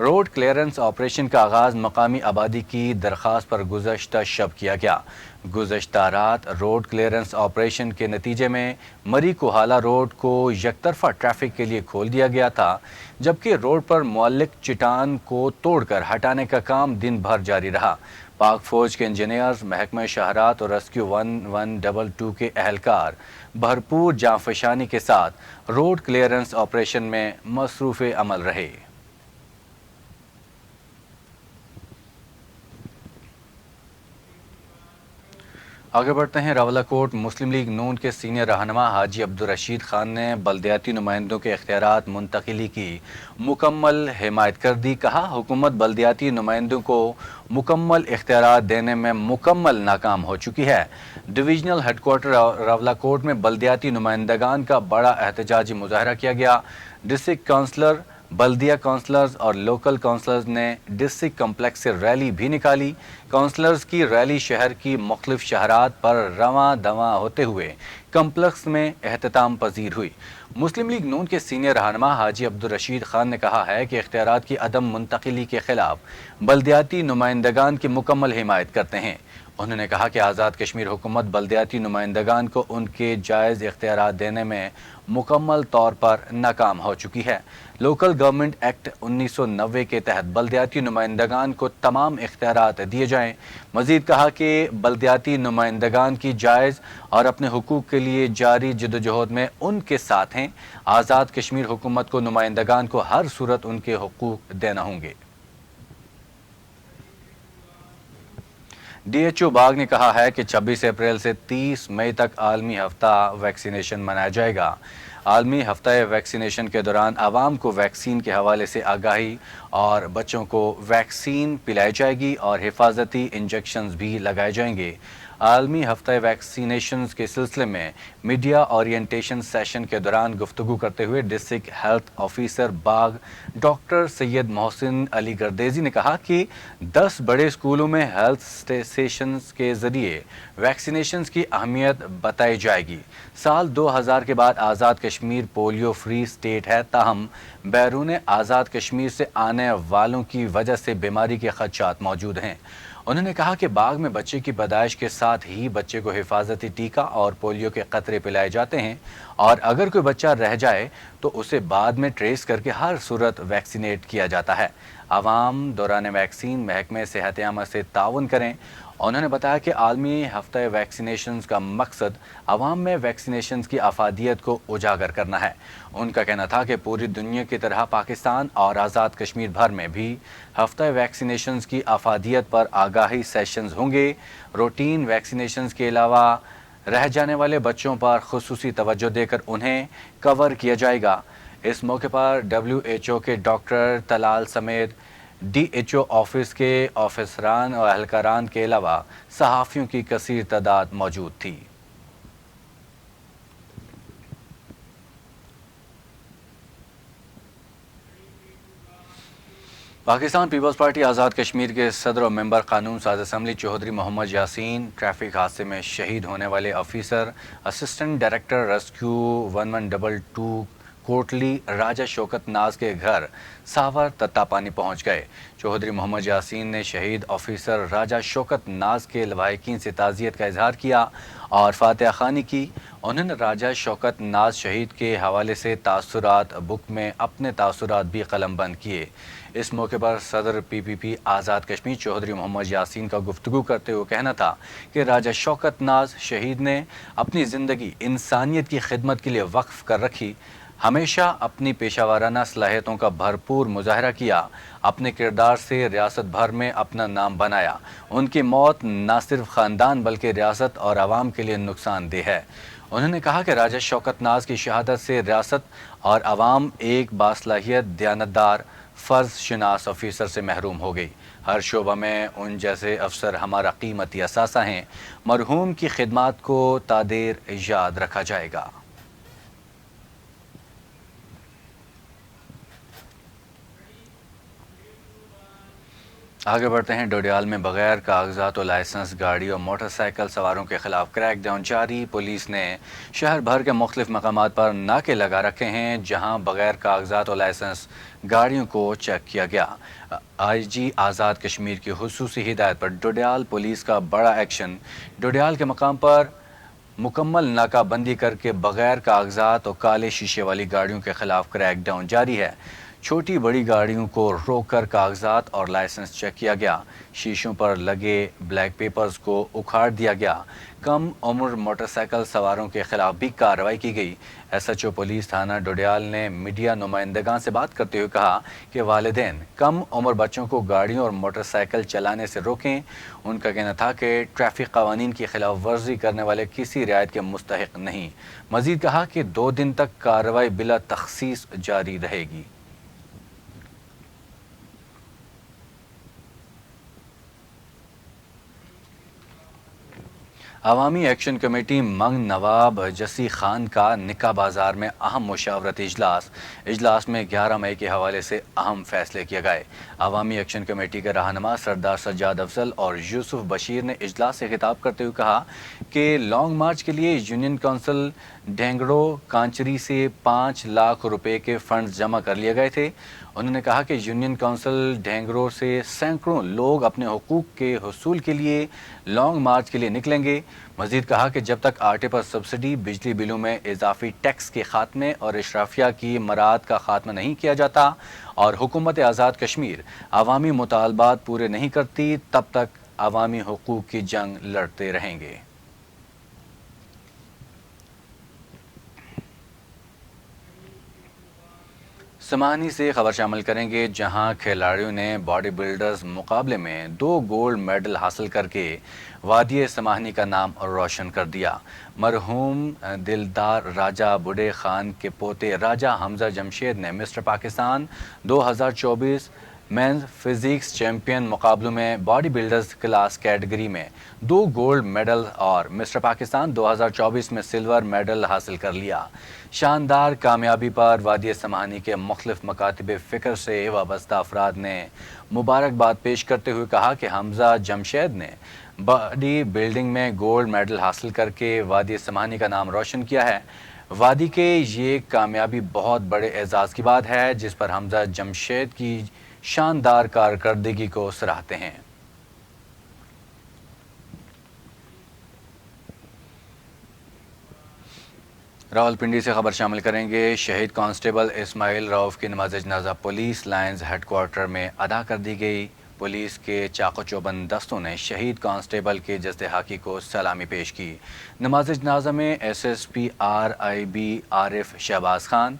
Road clearance operation کا آغاز مقامی آبادی کی درخواست پر گزشتہ شب کیا گیا۔ گزشتہ رات روڈ کلیئرنس آپریشن کے نتیجے میں مری کوہالہ روڈ کو یک طرفہ ٹریفک کے لیے کھول دیا گیا تھا، جبکہ روڈ پر معلق چٹان کو توڑ کر ہٹانے کا کام دن بھر جاری رہا۔ پاک فوج کے انجینئرز، محکمہ شاہراہات اور ریسکیو 1122 کے اہلکار بھرپور جانفشانی کے ساتھ روڈ کلیئرنس آپریشن میں مصروف عمل رہے۔ آگے بڑھتے ہیں۔ راولاکوٹ مسلم لیگ نون کے سینئر رہنما حاجی عبدالرشید خان نے بلدیاتی نمائندوں کے اختیارات منتقلی کی مکمل حمایت کر دی۔ کہا، حکومت بلدیاتی نمائندوں کو مکمل اختیارات دینے میں مکمل ناکام ہو چکی ہے۔ ڈویژنل ہیڈ کوارٹر راولاکوٹ میں بلدیاتی نمائندگان کا بڑا احتجاجی مظاہرہ کیا گیا۔ ڈسٹرکٹ کونسلر، بلدیہ کونسلرز اور لوکل کونسلرز نے ڈسٹرکٹ کمپلیکس سے ریلی بھی نکالی۔ کونسلرز کی ریلی شہر کی مختلف شہرات پر رواں دواں ہوتے ہوئے کمپلیکس میں اختتام پذیر ہوئی۔ مسلم لیگ نون کے سینئر رہنما حاجی عبدالرشید خان نے کہا ہے کہ اختیارات کی عدم منتقلی کے خلاف بلدیاتی نمائندگان کی مکمل حمایت کرتے ہیں۔ انہوں نے کہا کہ آزاد کشمیر حکومت بلدیاتی نمائندگان کو ان کے جائز اختیارات دینے میں مکمل طور پر ناکام ہو چکی ہے۔ لوکل گورنمنٹ ایکٹ 1990 کے تحت بلدیاتی نمائندگان کو تمام اختیارات دیے جائیں۔ مزید کہا کہ بلدیاتی نمائندگان کی جائز اور اپنے حقوق کے لیے جاری جدوجہد میں ان کے ساتھ ہیں۔ آزاد کشمیر حکومت کو نمائندگان کو ہر صورت ان کے حقوق دینا ہوں گے۔ ڈی ایچ او باغ نے کہا ہے کہ 26 اپریل سے 30 مئی تک عالمی ہفتہ ویکسینیشن منایا جائے گا۔ عالمی ہفتہ ویکسینیشن کے دوران عوام کو ویکسین کے حوالے سے آگاہی اور بچوں کو ویکسین پلائی جائے گی اور حفاظتی انجیکشنز بھی لگائے جائیں گے۔ عالمی ہفتہ ویکسینیشنز کے سلسلے میں میڈیا اورینٹیشن سیشن کے دوران گفتگو کرتے ہوئے ڈسٹرکٹ ہیلتھ آفیسر باغ ڈاکٹر سید محسن علی گردیزی نے کہا کہ 10 بڑے اسکولوں میں ہیلتھ اسٹیشنز کے ذریعے ویکسینیشنز کی اہمیت بتائی جائے گی۔ سال 2000 کے بعد Azad Kashmir polio free state ہے، تاہم بیرون آزاد کشمیر سے آنے والوں کی وجہ سے بیماری کے خدشات موجود ہیں۔ انہوں نے کہا کہ باغ میں بچے کی پیدائش کے ساتھ ہی بچے کو حفاظتی ٹیکہ اور پولیو کے قطرے پلائے جاتے ہیں، اور اگر کوئی بچہ رہ جائے تو اسے بعد میں ٹریس کر کے ہر صورت ویکسینیٹ کیا جاتا ہے۔ عوام دوران ویکسین محکمہ صحت عامہ سے تعاون کریں۔ انہوں نے بتایا کہ عالمی ہفتہ ویکسینیشنز کا مقصد عوام میں ویکسینیشنز کی افادیت کو اجاگر کرنا ہے۔ ان کا کہنا تھا کہ پوری دنیا کی طرح پاکستان اور آزاد کشمیر بھر میں بھی ہفتہ ویکسینیشنز کی افادیت پر آگاہی سیشنز ہوں گے۔ روٹین ویکسینیشنز کے علاوہ رہ جانے والے بچوں پر خصوصی توجہ دے کر انہیں کور کیا جائے گا۔ اس موقع پر WHO کے ڈاکٹر طلال سمیت DHO آفس کے آفیسران اور اہلکاران کے علاوہ صحافیوں کی کثیر تعداد موجود تھی۔ پاکستان پیپلز پارٹی آزاد کشمیر کے صدر و ممبر قانون ساز اسمبلی چودھری محمد یاسین ٹریفک حادثے میں شہید ہونے والے officer assistant director rescue 1122 Kotli Raja Shaukat Naz کے گھر ساور تتا پانی پہنچ گئے۔ چودھری محمد یاسین نے شہید آفیسر راجہ شوکت ناز کے لواحقین سے تعزیت کا اظہار کیا اور فاتحہ خوانی کی۔ انہوں نے راجہ شوکت ناز شہید کے حوالے سے تاثرات بک میں اپنے تاثرات بھی قلم بند کیے۔ اس موقع پر صدر PPP آزاد کشمیر چودھری محمد یاسین کا گفتگو کرتے ہوئے کہنا تھا کہ راجہ شوکت ناز شہید نے اپنی زندگی انسانیت کی خدمت کے لیے وقف کر رکھی، ہمیشہ اپنی پیشہ وارانہ صلاحیتوں کا بھرپور مظاہرہ کیا، اپنے کردار سے ریاست بھر میں اپنا نام بنایا۔ ان کی موت نہ صرف خاندان بلکہ ریاست اور عوام کے لیے نقصان دہ ہے۔ انہوں نے کہا کہ راجہ شوکت ناز کی شہادت سے ریاست اور عوام ایک باصلاحیت، دیانتدار، فرض شناس آفیسر سے محروم ہو گئی۔ ہر شعبہ میں ان جیسے افسر ہمارا قیمتی اثاثہ ہیں۔ مرحوم کی خدمات کو تا دیر یاد رکھا جائے گا۔ آگے بڑھتے ہیں۔ ڈوڈیال میں بغیر کاغذات و لائسنس گاڑی اور موٹر سائیکل سواروں کے خلاف کریک ڈاؤن جاری۔ پولیس نے شہر بھر کے مختلف مقامات پر ناکے لگا رکھے ہیں جہاں بغیر کاغذات و لائسنس گاڑیوں کو چیک کیا گیا۔ آئی جی آزاد کشمیر کی خصوصی ہدایت پر ڈوڈیال پولیس کا بڑا ایکشن۔ ڈوڈیال کے مقام پر مکمل ناکہ بندی کر کے بغیر کاغذات اور کالے شیشے والی گاڑیوں کے خلاف کریک ڈاؤن جاری ہے۔ چھوٹی بڑی گاڑیوں کو روک کر کاغذات اور لائسنس چیک کیا گیا۔ شیشوں پر لگے بلیک پیپرز کو اکھاڑ دیا گیا۔ کم عمر موٹر سائیکل سواروں کے خلاف بھی کارروائی کی گئی۔ ایس ایچ او پولیس تھانہ ڈوڈیال نے میڈیا نمائندگان سے بات کرتے ہوئے کہا کہ والدین کم عمر بچوں کو گاڑیوں اور موٹر سائیکل چلانے سے روکیں۔ ان کا کہنا تھا کہ ٹریفک قوانین کی خلاف ورزی کرنے والے کسی رعایت کے مستحق نہیں۔ مزید کہا کہ 2 دن تک کارروائی بلا تخصیص جاری رہے گی۔ عوامی ایکشن کمیٹی منگ نواب جسی خان کا نکاح بازار میں اہم مشاورتی اجلاس میں 11 مئی کے حوالے سے اہم فیصلے کیے گئے۔ عوامی ایکشن کمیٹی کے رہنما سردار سجاد افضل اور یوسف بشیر نے اجلاس سے خطاب کرتے ہوئے کہا کہ لانگ مارچ کے لیے یونین کونسل ڈھینگڑو کانچری سے 5 لاکھ روپے کے فنڈز جمع کر لیے گئے تھے۔ انہوں نے کہا کہ یونین کونسل ڈھینگرو سے سینکڑوں لوگ اپنے حقوق کے حصول کے لیے لانگ مارچ کے لیے نکلیں گے۔ مزید کہا کہ جب تک آٹے پر سبسڈی، بجلی بلوں میں اضافی ٹیکس کے خاتمے اور اشرافیہ کی مراعات کا خاتمہ نہیں کیا جاتا اور حکومت آزاد کشمیر عوامی مطالبات پورے نہیں کرتی، تب تک عوامی حقوق کی جنگ لڑتے رہیں گے۔ سمانی سے خبر شامل کریں گے، جہاں کھلاڑیوں نے باڈی بلڈرز مقابلے میں 2 گولڈ میڈل حاصل کر کے وادی سمانی کا نام روشن کر دیا۔ مرحوم دلدار راجہ بڈھے خان کے پوتے راجہ حمزہ جمشید نے mister Pakistan 2024 men's physique champion مقابلوں میں باڈی بلڈرز کلاس کیٹیگری میں 2 گولڈ میڈل اور مسٹر پاکستان 2024 میں سلور میڈل حاصل کر لیا۔ شاندار کامیابی پر وادی سمانی کے مختلف مکاتب فکر سے وابستہ افراد نے مبارکباد پیش کرتے ہوئے کہا کہ حمزہ جمشید نے باڈی بلڈنگ میں گولڈ میڈل حاصل کر کے وادی سمانی کا نام روشن کیا ہے۔ وادی کے یہ کامیابی بہت بڑے اعزاز کی بات ہے، جس پر حمزہ جمشید کی شاندار کارکردگی کو سراہتے ہیں۔ راولپنڈی سے خبر شامل کریں گے، شہید کانسٹیبل اسماعیل رؤف کی نماز جنازہ پولیس لائنز ہیڈ کوارٹر میں ادا کر دی گئی۔ پولیس کے چاق و چوبند دستوں نے شہید کانسٹیبل کے جسد حاقی کو سلامی پیش کی۔ نماز جنازہ میں S S P RIB Arif Shahbaz Khan,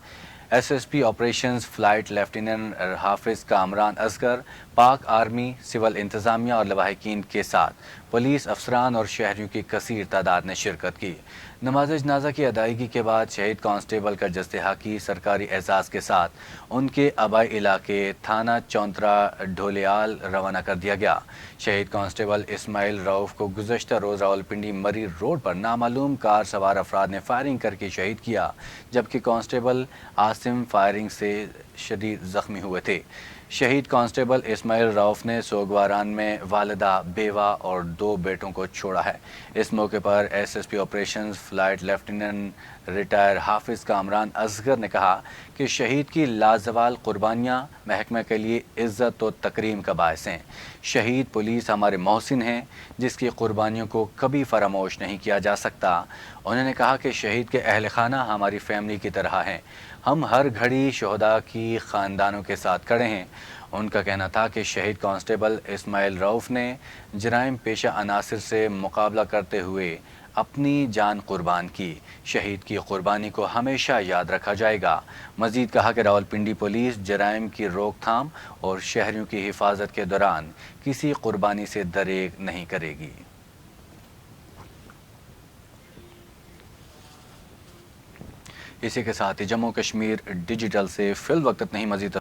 S S P operations flight lieutenant Hafiz Kamran Asghar, پاک آرمی، سول انتظامیہ اور لواحقین کے ساتھ پولیس افسران اور شہریوں کی کثیر تعداد نے شرکت کی۔ نماز جنازہ کی ادائیگی کے بعد شہید کانسٹیبل کا جسد حاقی سرکاری اعزاز کے ساتھ ان کے آبائی علاقے تھانہ چونترا ڈھولیال روانہ کر دیا گیا۔ شہید کانسٹیبل اسماعیل رؤف کو گزشتہ روز راولپنڈی مری روڈ پر نامعلوم کار سوار افراد نے فائرنگ کر کے شہید کیا، جبکہ کانسٹیبل عاصم فائرنگ سے شدید زخمی ہوئے تھے۔ شہید کانسٹیبل اسماعیل رؤف نے سوگواران میں والدہ، بیوہ اور 2 بیٹوں کو چھوڑا ہے۔ اس موقع پر S S P operations flight lieutenant retire Hafiz Kamran Asghar نے کہا کہ شہید کی لازوال قربانیاں محکمہ کے لیے عزت و تکریم کا باعث ہیں۔ شہید پولیس ہمارے محسن ہیں، جس کی قربانیوں کو کبھی فراموش نہیں کیا جا سکتا۔ انہوں نے کہا کہ شہید کے اہل خانہ ہماری فیملی کی طرح ہیں، ہم ہر گھڑی شہداء کی خاندانوں کے ساتھ کھڑے ہیں۔ ان کا کہنا تھا کہ شہید کانسٹیبل اسماعیل رؤف نے جرائم پیشہ عناصر سے مقابلہ کرتے ہوئے اپنی جان قربان کی۔ شہید کی قربانی کو ہمیشہ یاد رکھا جائے گا۔ مزید کہا کہ راولپنڈی پولیس جرائم کی روک تھام اور شہریوں کی حفاظت کے دوران کسی قربانی سے دریغ نہیں کرے گی۔ اسی کے ساتھ ہی جموں کشمیر ڈیجیٹل سے فی الوقت نہیں، مزید